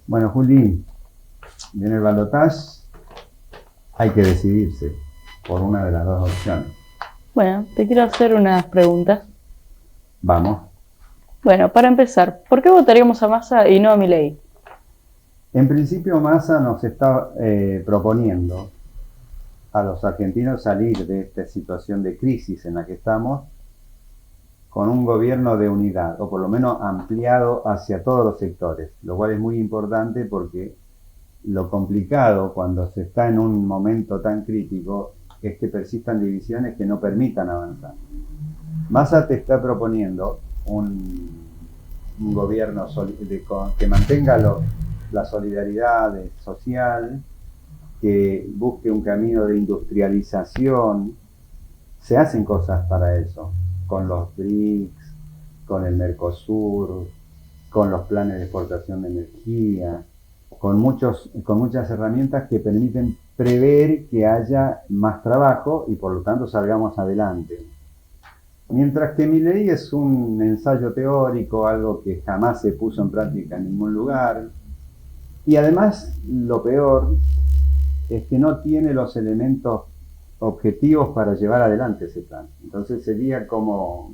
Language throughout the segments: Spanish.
Bueno, Juli, en el balotaje hay que decidirse por una de las dos opciones. Bueno, te quiero hacer unas preguntas. Vamos. Bueno, para empezar, ¿por qué votaríamos a Massa y no a Milei? En principio, Massa nos está proponiendo a los argentinos salir de esta situación de crisis en la que estamos con un gobierno de unidad, o por lo menos ampliado hacia todos los sectores, lo cual es muy importante porque lo complicado cuando se está en un momento tan crítico es que persistan divisiones que no permitan avanzar. Massa te está proponiendo un gobierno que mantenga la solidaridad social, que busque un camino de industrialización. Se hacen cosas para eso, con los BRICS, con el Mercosur, con los planes de exportación de energía, con muchas herramientas que permiten prever que haya más trabajo y por lo tanto salgamos adelante. Mientras que Milei es un ensayo teórico, algo que jamás se puso en práctica en ningún lugar. Y además, lo peor es que no tiene los elementos objetivos para llevar adelante ese plan. Entonces sería como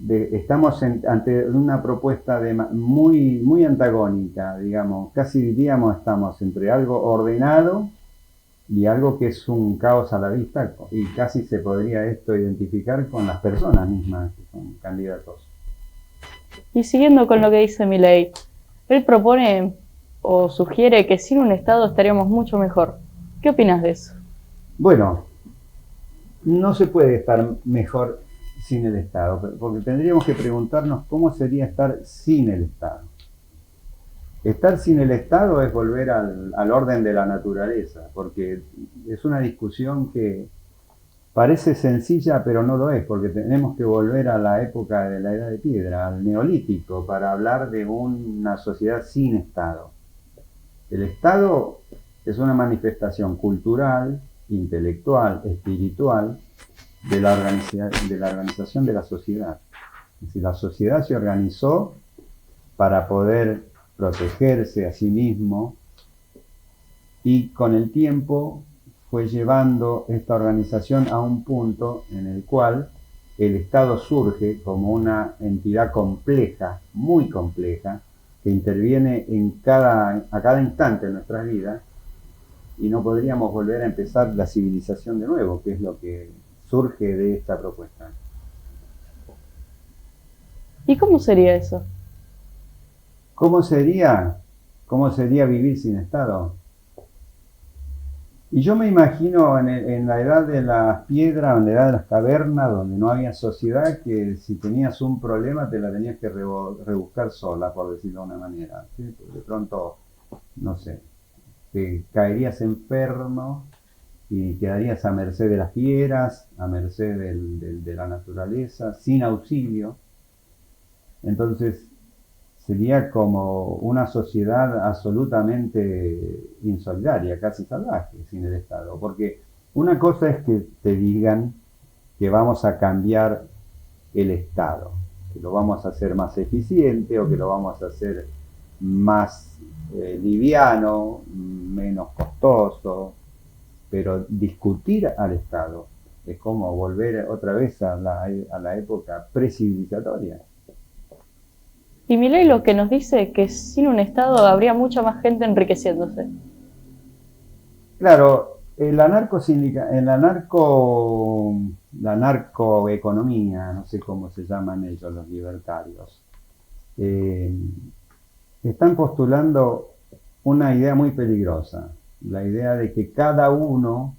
estamos ante una propuesta muy antagónica, digamos, casi diríamos estamos entre algo ordenado y algo que es un caos a la vista, y casi se podría esto identificar con las personas mismas que son candidatos. Y siguiendo con lo que dice Milei, él propone o sugiere que sin un Estado estaríamos mucho mejor. ¿Qué opinas de eso? Bueno, no se puede estar mejor sin el Estado, porque tendríamos que preguntarnos cómo sería estar sin el Estado. Estar sin el Estado es volver al orden de la naturaleza, porque es una discusión que parece sencilla, pero no lo es, porque tenemos que volver a la época de la Edad de Piedra, al Neolítico, para hablar de una sociedad sin Estado. El Estado es una manifestación cultural, intelectual, espiritual de la organización de la sociedad. Es decir, la sociedad se organizó para poder protegerse a sí mismo y con el tiempo fue llevando esta organización a un punto en el cual el Estado surge como una entidad compleja, muy compleja, que interviene a cada instante de nuestras vidas, y no podríamos volver a empezar la civilización de nuevo, que es lo que surge de esta propuesta. ¿Y cómo sería eso? ¿Cómo sería? ¿Cómo sería vivir sin Estado? Y yo me imagino en la edad de las piedras, en la edad de las cavernas, donde no había sociedad, que si tenías un problema te la tenías que rebuscar sola, por decirlo de una manera. ¿Sí? De pronto, no sé, te caerías enfermo y quedarías a merced de las fieras, a merced de la naturaleza, sin auxilio. Entonces sería como una sociedad absolutamente insolidaria, casi salvaje, sin el Estado. Porque una cosa es que te digan que vamos a cambiar el Estado, que lo vamos a hacer más eficiente o que lo vamos a hacer más liviano, menos costoso, pero discutir al Estado es como volver otra vez a la época precivilizatoria. Y Milei lo que nos dice es que sin un Estado habría mucha más gente enriqueciéndose. Claro, la narcoeconomía, no sé cómo se llaman ellos los libertarios, eh, están postulando una idea muy peligrosa, la idea de que cada uno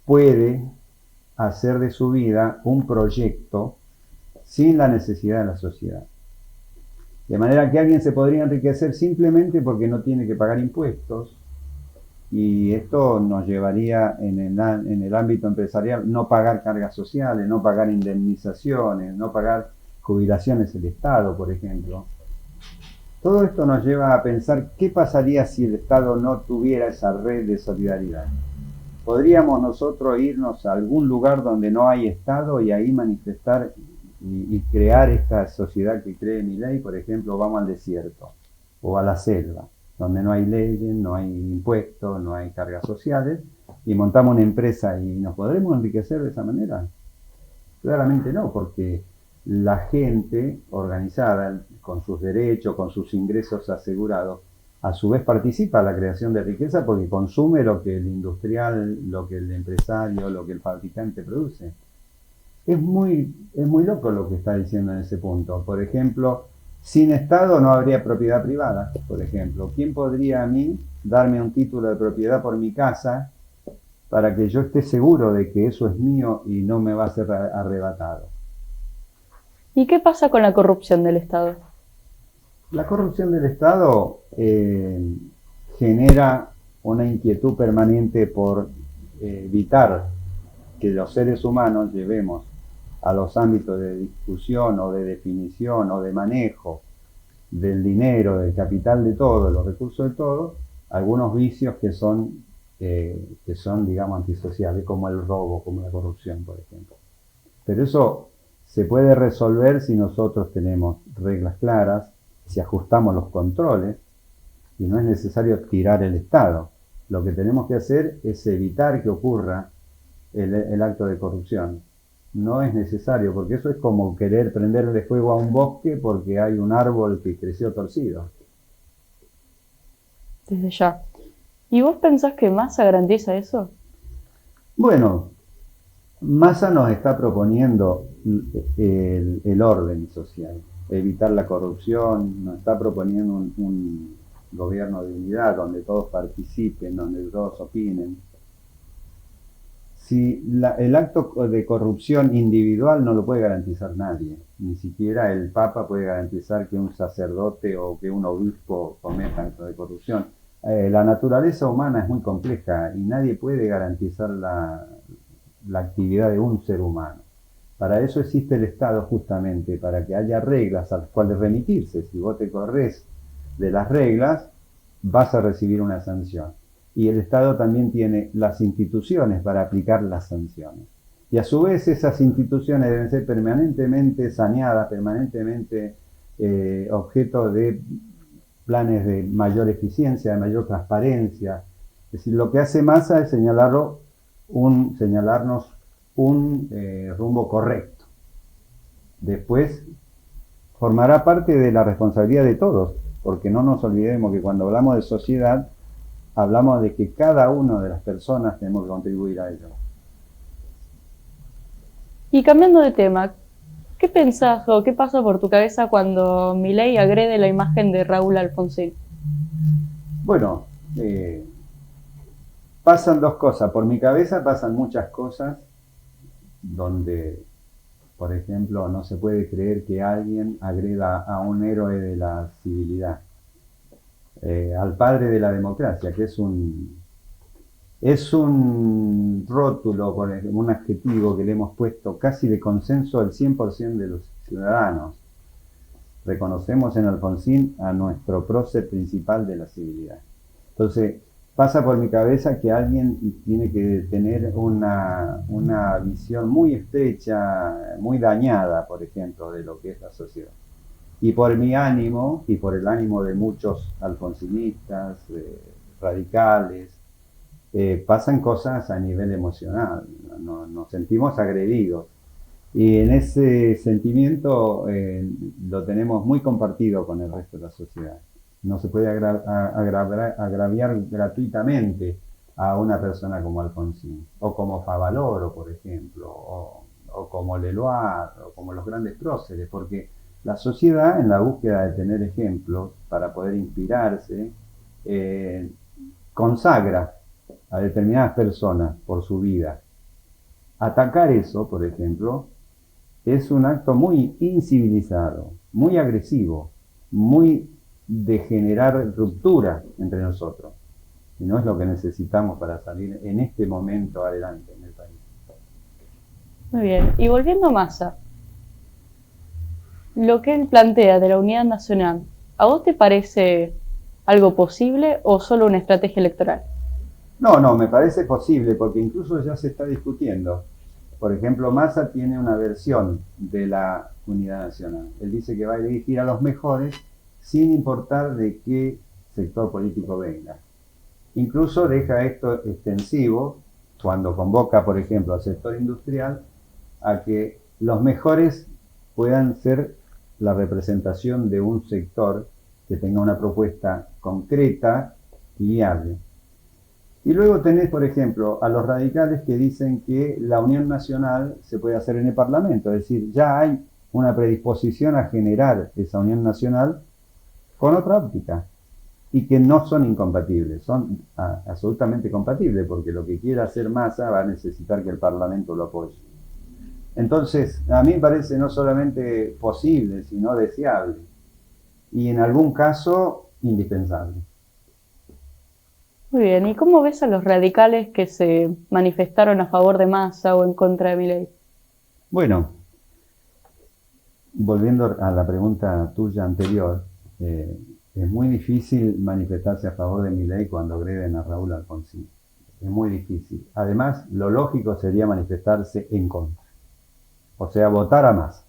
puede hacer de su vida un proyecto sin la necesidad de la sociedad. De manera que alguien se podría enriquecer simplemente porque no tiene que pagar impuestos, y esto nos llevaría en el ámbito empresarial no pagar cargas sociales, no pagar indemnizaciones, no pagar jubilaciones del Estado, por ejemplo. Todo esto nos lleva a pensar qué pasaría si el Estado no tuviera esa red de solidaridad. ¿Podríamos nosotros irnos a algún lugar donde no hay Estado y ahí manifestar y crear esta sociedad que cree Milei? Por ejemplo, vamos al desierto. o a la selva, donde no hay leyes, no hay impuestos, no hay cargas sociales, y montamos una empresa y nos podremos enriquecer de esa manera. Claramente no, porque la gente organizada, con sus derechos, con sus ingresos asegurados, a su vez participa en la creación de riqueza porque consume lo que el industrial, lo que el empresario, lo que el fabricante produce. Es muy loco lo que está diciendo en ese punto. Por ejemplo, sin Estado no habría propiedad privada, por ejemplo. ¿Quién podría a mí darme un título de propiedad por mi casa para que yo esté seguro de que eso es mío y no me va a ser arrebatado? ¿Y qué pasa con la corrupción del Estado? La corrupción del Estado genera una inquietud permanente por evitar que los seres humanos llevemos a los ámbitos de discusión o de definición o de manejo del dinero, del capital de todo, de los recursos de todo, algunos vicios que son, digamos, antisociales, como el robo, como la corrupción, por ejemplo. Pero eso se puede resolver si nosotros tenemos reglas claras, si ajustamos los controles, y no es necesario tirar el Estado. Lo que tenemos que hacer es evitar que ocurra el acto de corrupción. No es necesario, porque eso es como querer prenderle fuego a un bosque porque hay un árbol que creció torcido. Desde ya. ¿Y vos pensás que Massa garantiza eso? Bueno, Massa nos está proponiendo el orden social, evitar la corrupción, nos está proponiendo un gobierno de unidad donde todos participen, donde todos opinen. Si el acto de corrupción individual no lo puede garantizar nadie, ni siquiera el Papa puede garantizar que un sacerdote o que un obispo cometa actos de corrupción. La naturaleza humana es muy compleja y nadie puede garantizar la actividad de un ser humano. Para eso existe el Estado justamente, para que haya reglas a las cuales remitirse. Si vos te corres de las reglas, vas a recibir una sanción. Y el Estado también tiene las instituciones para aplicar las sanciones. Y a su vez esas instituciones deben ser permanentemente saneadas, permanentemente objeto de planes de mayor eficiencia, de mayor transparencia. Es decir, lo que hace Massa es señalarnos un rumbo correcto. Después formará parte de la responsabilidad de todos, porque no nos olvidemos que cuando hablamos de sociedad, hablamos de que cada una de las personas tenemos que contribuir a ello. Y cambiando de tema, ¿qué pensás o qué pasa por tu cabeza cuando Milei agrede la imagen de Raúl Alfonsín? Bueno, pasan dos cosas. Por mi cabeza pasan muchas cosas donde, por ejemplo, no se puede creer que alguien agreda a un héroe de la civilidad. Al padre de la democracia, que es un rótulo, un adjetivo que le hemos puesto casi de consenso al 100% de los ciudadanos. Reconocemos en Alfonsín a nuestro prócer principal de la civilidad. Entonces, pasa por mi cabeza que alguien tiene que tener una visión muy estrecha, muy dañada, por ejemplo, de lo que es la sociedad. Y por mi ánimo, y por el ánimo de muchos alfonsinistas, radicales, pasan cosas a nivel emocional, nos sentimos agredidos. Y en ese sentimiento lo tenemos muy compartido con el resto de la sociedad. No se puede agraviar gratuitamente a una persona como Alfonsín, o como Favaloro, por ejemplo, o como Leloir, o como los grandes próceres, porque la sociedad, en la búsqueda de tener ejemplos para poder inspirarse, consagra a determinadas personas por su vida. Atacar eso, por ejemplo, es un acto muy incivilizado, muy agresivo, muy de generar ruptura entre nosotros. Y no es lo que necesitamos para salir en este momento adelante en el país. Muy bien. Y volviendo a Massa, lo que él plantea de la unidad nacional, ¿a vos te parece algo posible o solo una estrategia electoral? No, me parece posible, porque incluso ya se está discutiendo. Por ejemplo, Massa tiene una versión de la unidad nacional. Él dice que va a elegir a los mejores sin importar de qué sector político venga. Incluso deja esto extensivo cuando convoca, por ejemplo, al sector industrial a que los mejores puedan ser la representación de un sector que tenga una propuesta concreta y viable. Y luego tenés, por ejemplo, a los radicales que dicen que la unión nacional se puede hacer en el Parlamento, es decir, ya hay una predisposición a generar esa unión nacional con otra óptica y que no son incompatibles, son absolutamente compatibles, porque lo que quiera hacer Massa va a necesitar que el Parlamento lo apoye. Entonces, a mí me parece no solamente posible, sino deseable, y en algún caso indispensable. Muy bien, ¿y cómo ves a los radicales que se manifestaron a favor de Massa o en contra de Milei? Bueno, volviendo a la pregunta tuya anterior, es muy difícil manifestarse a favor de Milei cuando agreden a Raúl Alfonsín. Es muy difícil. Además, lo lógico sería manifestarse en contra. O sea, votar a Massa.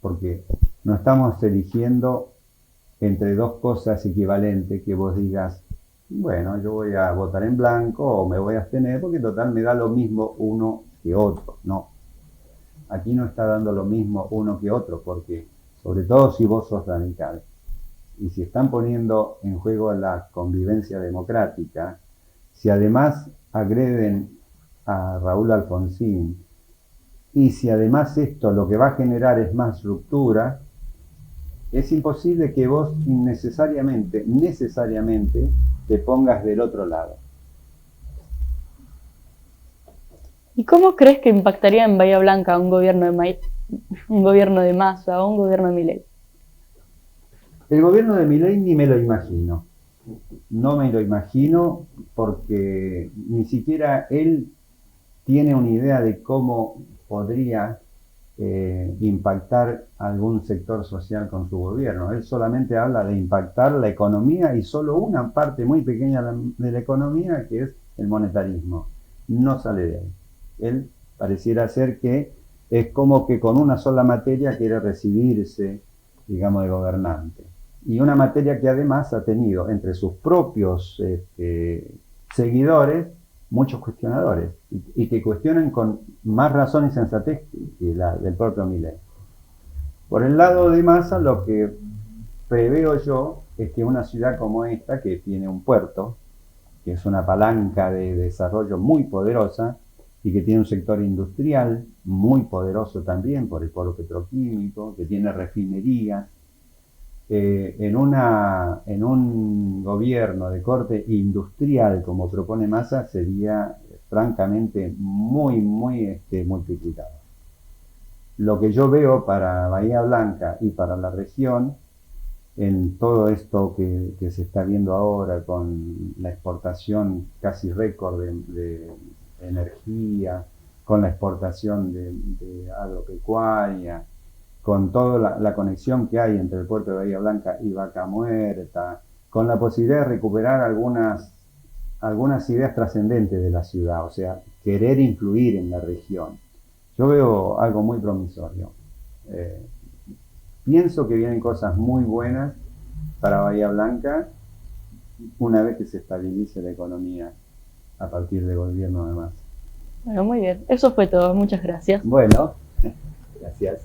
Porque no estamos eligiendo entre dos cosas equivalentes que vos digas, bueno, yo voy a votar en blanco o me voy a abstener porque total me da lo mismo uno que otro. No. Aquí no está dando lo mismo uno que otro, porque sobre todo si vos sos radical y si están poniendo en juego la convivencia democrática, si además agreden a Raúl Alfonsín y si además esto lo que va a generar es más ruptura, es imposible que vos necesariamente te pongas del otro lado. ¿Y cómo crees que impactaría en Bahía Blanca un gobierno de Massa o un gobierno de Milei? El gobierno de Milei ni me lo imagino. No me lo imagino porque ni siquiera él tiene una idea de cómo podría impactar algún sector social con su gobierno. Él solamente habla de impactar la economía y solo una parte muy pequeña de la economía, que es el monetarismo. No sale de ahí. Él pareciera ser que es como que con una sola materia quiere recibirse, digamos, de gobernante. Y una materia que además ha tenido entre sus propios seguidores muchos cuestionadores y que cuestionan con más razón y sensatez que la del propio Milei. Por el lado de Massa, lo que preveo yo es que una ciudad como esta, que tiene un puerto, que es una palanca de desarrollo muy poderosa y que tiene un sector industrial muy poderoso también por el polo petroquímico, que tiene refinerías, en un gobierno de corte industrial como propone Massa sería francamente muy multiplicado. Lo que yo veo para Bahía Blanca y para la región, en todo esto que se está viendo ahora con la exportación casi récord de energía, con la exportación de agropecuaria, con toda la conexión que hay entre el puerto de Bahía Blanca y Vaca Muerta, con la posibilidad de recuperar algunas ideas trascendentes de la ciudad, o sea, querer influir en la región. Yo veo algo muy promisorio. Pienso que vienen cosas muy buenas para Bahía Blanca una vez que se estabilice la economía a partir del gobierno de Massa. Bueno, muy bien. Eso fue todo. Muchas gracias. Bueno, gracias.